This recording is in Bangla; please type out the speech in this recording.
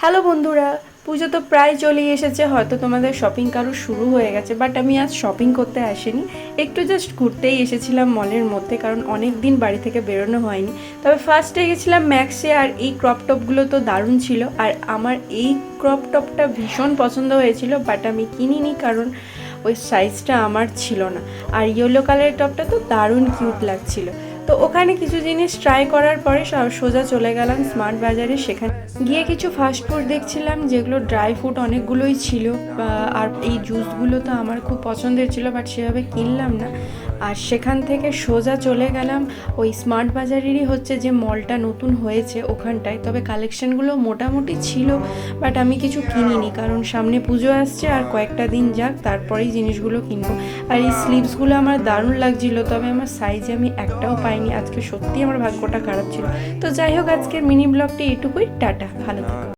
হ্যালো বন্ধুরা, পুজো তো প্রায় চলেই এসেছে। হয়তো তোমাদের শপিং কারো শুরু হয়ে গেছে, বাট আমি আজ শপিং করতে আসিনি, একটু জাস্ট ঘুরতেই এসেছিলাম মলের মধ্যে, কারণ অনেক দিন বাড়ি থেকে বেরোনো হয়নি। তবে ফার্স্টে গেছিলাম ম্যাক্সে, আর এই ক্রপ টপগুলো তো দারুণ ছিল, আর আমার এই ক্রপ টপটা ভীষণ পছন্দ হয়েছিল, বাট আমি কিনিনি কারণ ওই সাইজটা আমার ছিল না। আর ইয়েলো কালারের টপটা তো দারুণ কিউট লাগছিল। তো ওখানে কিছু জিনিস ট্রাই করার পরে সোজা চলে গেলাম স্মার্ট বাজারে। সেখানে গিয়ে কিছু ফাস্টফুড দেখছিলাম, যেগুলো ড্রাই ফ্রুট অনেকগুলোই ছিল, আর এই জুসগুলো তো আমার খুব পছন্দের ছিল, বাট সেভাবে কিনলাম না। আর সেখান থেকে সোজা চলে গেলাম ওই স্মার্ট বাজারেরই হচ্ছে যে মলটা নতুন হয়েছে ওখানটায়। তবে কালেকশানগুলো মোটামুটি ছিল, বাট আমি কিছু কিনিনি কারণ সামনে পুজো আসছে, আর কয়েকটা দিন যাক তারপরেই জিনিসগুলো কিনবো। আর এই স্লিভসগুলো আমার দারুণ লাগছিল, তবে আমার সাইজে আমি একটাও পাইনি। আজকে সত্যি আমার ভাগ্যটা খারাপ ছিল। তো যাই হোক, আজকের মিনি ব্লগটি এটুকুই। টাটা, ভালো থেকো।